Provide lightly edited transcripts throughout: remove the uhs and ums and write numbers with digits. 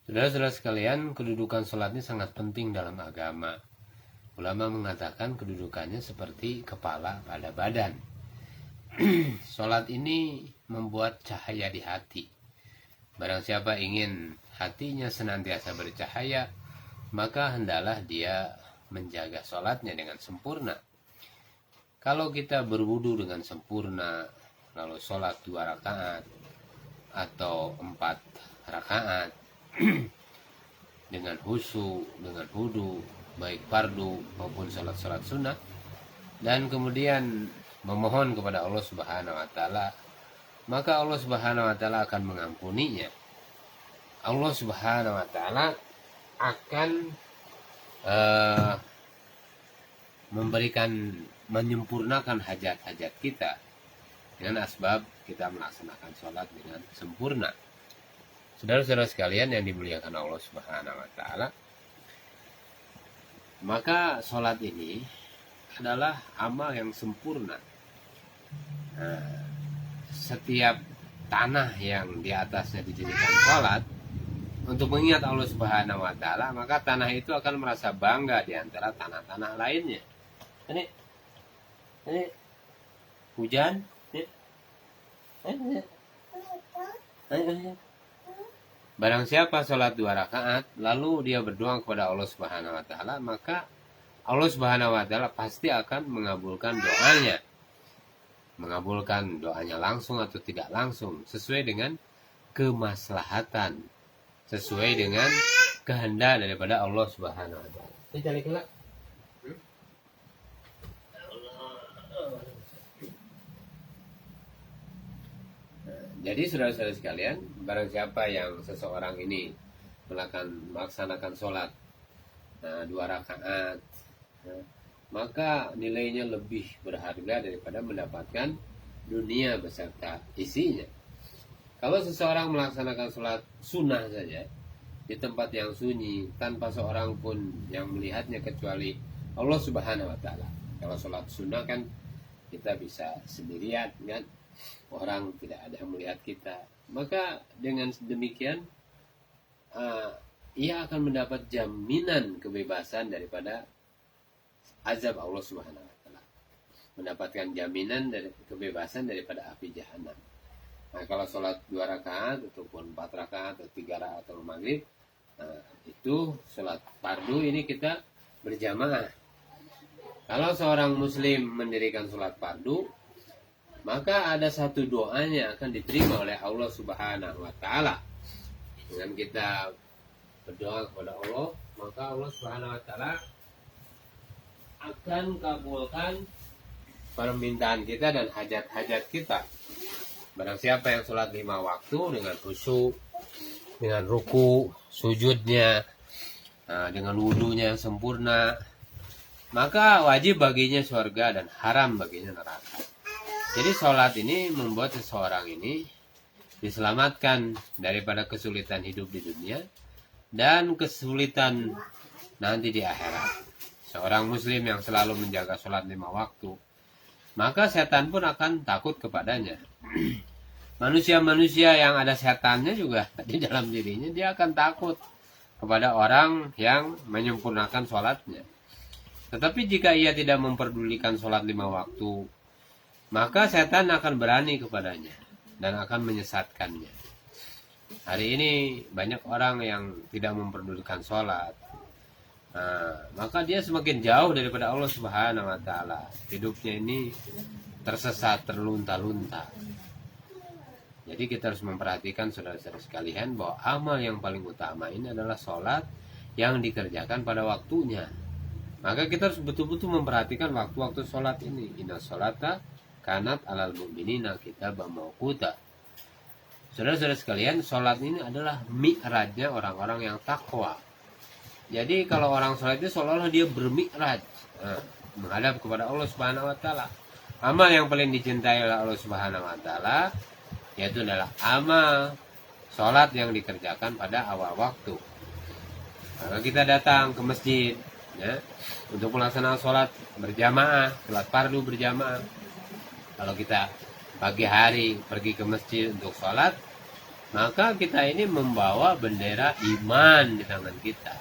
Saudara-saudara sekalian, kedudukan sholat ini sangat penting dalam agama. Ulama mengatakan kedudukannya seperti kepala pada badan. Sholat ini membuat cahaya di hati. Barang siapa ingin hatinya senantiasa bercahaya, maka hendaklah dia menjaga sholatnya dengan sempurna. Kalau kita berwudu dengan sempurna, lalu sholat 2 rakaat atau 4 rakaat dengan khusyuk, dengan wudu, baik fardu maupun sholat-sholat sunnah, dan kemudian memohon kepada Allah Subhanahu wa taala, maka Allah Subhanahu wa taala akan mengampuninya. Allah Subhanahu wa taala akan menyempurnakan hajat-hajat kita dengan asbab kita melaksanakan sholat dengan sempurna. Saudara-saudara sekalian yang dimuliakan Allah Subhanahu wa taala, maka sholat ini adalah amal yang sempurna. Setiap tanah yang di atasnya dijadikan sholat untuk mengingat Allah Subhanahu wa taala, maka tanah itu akan merasa bangga di antara tanah-tanah lainnya. Ini hujan, barang siapa sholat 2 rakaat lalu dia berdoa kepada Allah Subhanahu wa taala, maka Allah Subhanahu wa taala pasti akan mengabulkan doanya. Mengabulkan doanya langsung atau tidak langsung sesuai dengan kemaslahatan, sesuai dengan kehendak daripada Allah Subhanahu wa taala. Ini cari kelak. Jadi saudara-saudara sekalian, barang siapa yang seseorang ini melaksanakan sholat 2 rakaat, maka nilainya lebih berharga daripada mendapatkan dunia beserta isinya. Kalau seseorang melaksanakan sholat sunnah saja di tempat yang sunyi tanpa seorang pun yang melihatnya kecuali Allah Subhanahu wa taala. Kalau sholat sunnah kan kita bisa sendirian kan, orang tidak ada yang melihat kita, maka dengan demikian ia akan mendapat jaminan kebebasan daripada azab Allah Subhanahu wa taala, mendapatkan jaminan dari kebebasan daripada api jahanam. Nah, kalau sholat 2 rakaat ataupun 4 rakaat atau 3 rakaat atau maghrib, itu sholat fardu ini kita berjamaah. Kalau seorang muslim mendirikan sholat fardu, maka ada satu doanya akan diterima oleh Allah Subhanahu wa taala. Dengan kita berdoa kepada Allah, maka Allah Subhanahu wa taala akan kabulkan permintaan kita dan hajat-hajat kita. Barang siapa yang sholat 5 waktu dengan khusyuk, dengan ruku, sujudnya, dengan wudunya yang sempurna, maka wajib baginya surga dan haram baginya neraka. Jadi sholat ini membuat seseorang ini diselamatkan daripada kesulitan hidup di dunia dan kesulitan nanti di akhirat. Seorang muslim yang selalu menjaga sholat 5 waktu, maka setan pun akan takut kepadanya. Manusia-manusia yang ada setannya juga di dalam dirinya, dia akan takut kepada orang yang menyempurnakan sholatnya. Tetapi jika ia tidak memperdulikan sholat 5 waktu, maka setan akan berani kepadanya dan akan menyesatkannya. Hari ini banyak orang yang tidak memperdulikan sholat, maka dia semakin jauh daripada Allah Subhanahu wa taala. Hidupnya ini tersesat, terlunta-lunta. Jadi kita harus memperhatikan saudara-saudara sekalian bahwa amal yang paling utama ini adalah sholat yang dikerjakan pada waktunya. Maka kita harus betul-betul memperhatikan waktu-waktu sholat ini. Inna sholata kanat alal mu'minina kitaban mauquta. Saudara-saudara sekalian, sholat ini adalah mi'rajnya orang-orang yang takwa. Jadi kalau orang sholat itu seolah-olah dia bermi'raj, menghadap kepada Allah Subhanahu wa taala. Amal yang paling dicintai oleh Allah Subhanahu wa taala yaitu adalah amal sholat yang dikerjakan pada awal waktu. Maka kita datang ke masjid ya, untuk melaksanakan sholat berjamaah, sholat fardu berjamaah. Kalau kita pagi hari pergi ke masjid untuk sholat, maka kita ini membawa bendera iman di tangan kita.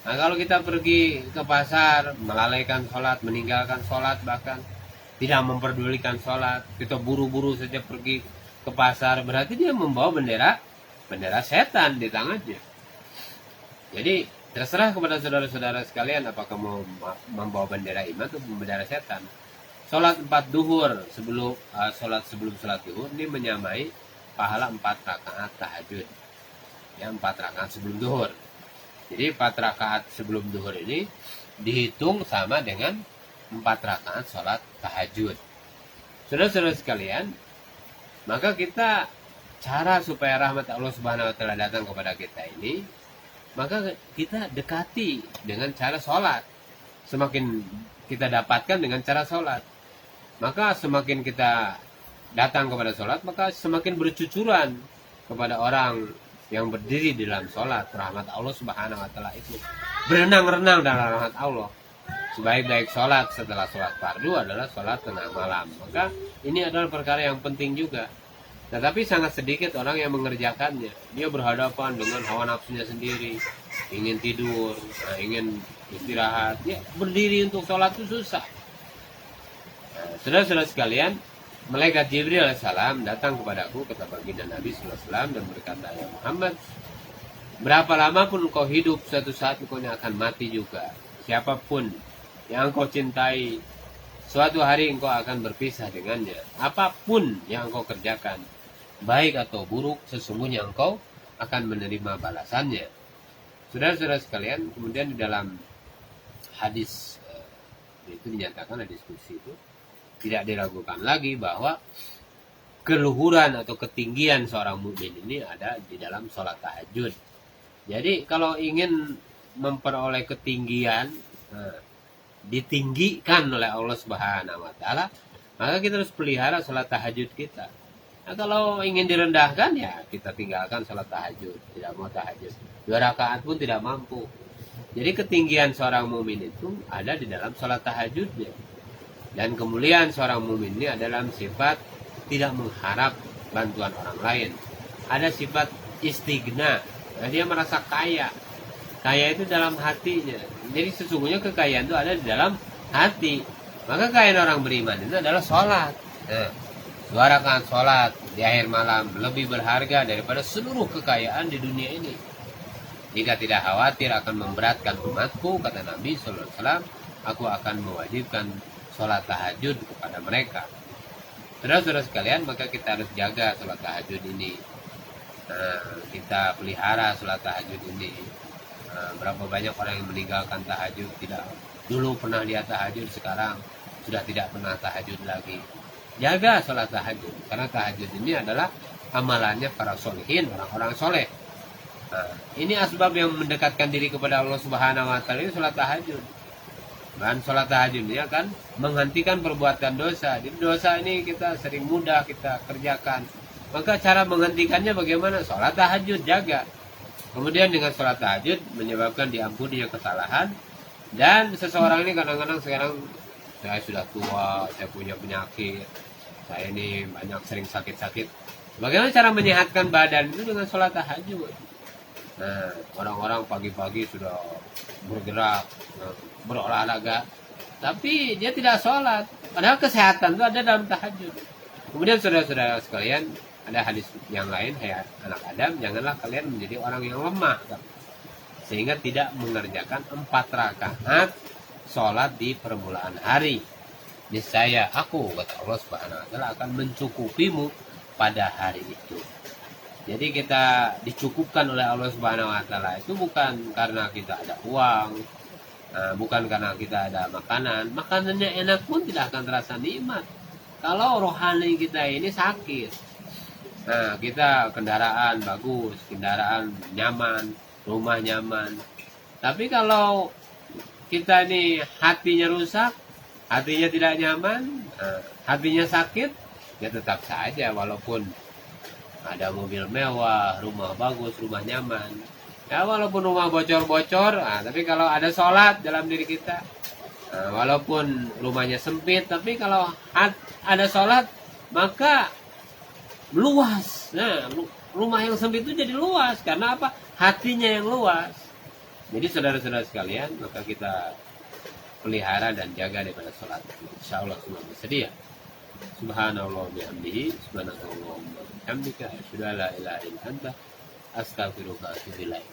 Nah, kalau kita pergi ke pasar, melalaikan sholat, meninggalkan sholat, bahkan tidak memperdulikan sholat, kita buru-buru saja pergi ke pasar, berarti dia membawa bendera setan di tangannya. Jadi terserah kepada saudara-saudara sekalian, apakah mau membawa bendera iman atau bendera setan. Sholat 4 duhur sebelum sholat duhur ini menyamai pahala 4 rakaat tahajud. Ya, 4 rakaat sebelum duhur. Jadi 4 rakaat sebelum duhur ini dihitung sama dengan 4 rakaat sholat tahajud. Saudara-saudara sekalian, maka kita cara supaya rahmat Allah Subhanahu wa taala datang kepada kita ini, maka kita dekati dengan cara sholat. Semakin kita dapatkan dengan cara sholat, maka semakin kita datang kepada sholat, maka semakin bercucuran kepada orang yang berdiri di dalam sholat. Rahmat Allah Subhanahu wa taala itu berenang-renang dalam rahmat Allah. Sebaik-baik sholat setelah sholat fardu adalah sholat tengah malam. Maka ini adalah perkara yang penting juga. Tetapi sangat sedikit orang yang mengerjakannya. Dia berhadapan dengan hawa nafsunya sendiri, ingin tidur, ingin istirahat. Ya, berdiri untuk sholat itu susah. Nah, saudara-saudara sekalian, malaikat Jibril alaihissalam datang kepadaku, kata baginda Nabi sallallahu alaihi wasallam, dan berkata, ya Muhammad, berapa lama pun engkau hidup, suatu saat engkau akan mati juga. Siapapun yang engkau cintai, suatu hari engkau akan berpisah dengannya. Apapun yang engkau kerjakan, baik atau buruk, sesungguhnya engkau akan menerima balasannya. Saudara-saudara sekalian, kemudian di dalam hadis itu dinyatakan, hadis kursi itu tidak diragukan lagi bahwa keluhuran atau ketinggian seorang mukmin ini ada di dalam sholat tahajud. Jadi kalau ingin memperoleh ketinggian, ditinggikan oleh Allah Subhanahu wa taala, maka kita harus pelihara sholat tahajud kita. Nah, kalau ingin direndahkan, ya kita tinggalkan sholat tahajud, tidak mau tahajud, 2 rakaat pun tidak mampu. Jadi ketinggian seorang mukmin itu ada di dalam sholat tahajudnya. Dan kemuliaan seorang mukmin ini adalah sifat tidak mengharap bantuan orang lain. Ada sifat istighna. Nah, dia merasa kaya. Kaya itu dalam hatinya. Jadi sesungguhnya kekayaan itu ada di dalam hati. Maka kekayaan orang beriman itu adalah sholat. Nah, 2 rakaat sholat di akhir malam lebih berharga daripada seluruh kekayaan di dunia ini. Jika tidak khawatir akan memberatkan umatku, kata Nabi sallallahu alaihi wasallam, aku akan mewajibkan sholat tahajud kepada mereka. Saudara-saudara sekalian, maka kita harus jaga sholat tahajud ini. Kita pelihara sholat tahajud ini. Berapa banyak orang yang meninggalkan tahajud, tidak dulu pernah dia tahajud, sekarang sudah tidak pernah tahajud lagi. Jaga sholat tahajud, karena tahajud ini adalah amalannya para solihin, orang-orang soleh. Ini asbab yang mendekatkan diri kepada Allah Subhanahu wa taala, ini sholat tahajud. Dan sholat tahajud ini akan menghentikan perbuatan dosa. Jadi dosa ini kita sering mudah kita kerjakan. Maka cara menghentikannya bagaimana? Sholat tahajud, jaga. Kemudian dengan sholat tahajud menyebabkan diampuninya kesalahan. Dan seseorang ini kadang-kadang sekarang, saya sudah tua, saya punya penyakit, saya ini banyak sering sakit-sakit. Bagaimana cara menyehatkan badan itu? Dengan sholat tahajud. Nah, orang-orang pagi-pagi sudah bergerak, berolahraga, tapi dia tidak sholat. Padahal kesehatan itu ada dalam tahajud. Kemudian saudara-saudara sekalian, ada hadis yang lain, hai anak Adam, janganlah kalian menjadi orang yang lemah, sehingga tidak mengerjakan 4 rakaat sholat di permulaan hari. Niscaya aku, kata Allah Subhanahu wa taala, akan mencukupimu pada hari itu. Jadi kita dicukupkan oleh Allah Subhanahu wa taala itu bukan karena kita ada uang, bukan karena kita ada makanan. Makanannya enak pun tidak akan terasa nikmat kalau rohani kita ini sakit. Nah, kita kendaraan bagus, kendaraan nyaman, rumah nyaman. Tapi kalau kita ini hatinya rusak, hatinya tidak nyaman, hatinya sakit, ya tetap saja walaupun ada mobil mewah, rumah bagus, rumah nyaman. Ya walaupun rumah bocor-bocor, tapi kalau ada sholat dalam diri kita, walaupun rumahnya sempit, tapi kalau ada sholat, maka luas. Nah, rumah yang sempit itu jadi luas. Karena apa? Hatinya yang luas. Jadi saudara-saudara sekalian, maka kita pelihara dan jaga daripada sholat. Insya Allah semua bersedia. Subhanallah bihamdihi, subhanallah bihamdika, asyhadu an la ilaha illa anta, astaghfiruka wa atubu ilaik.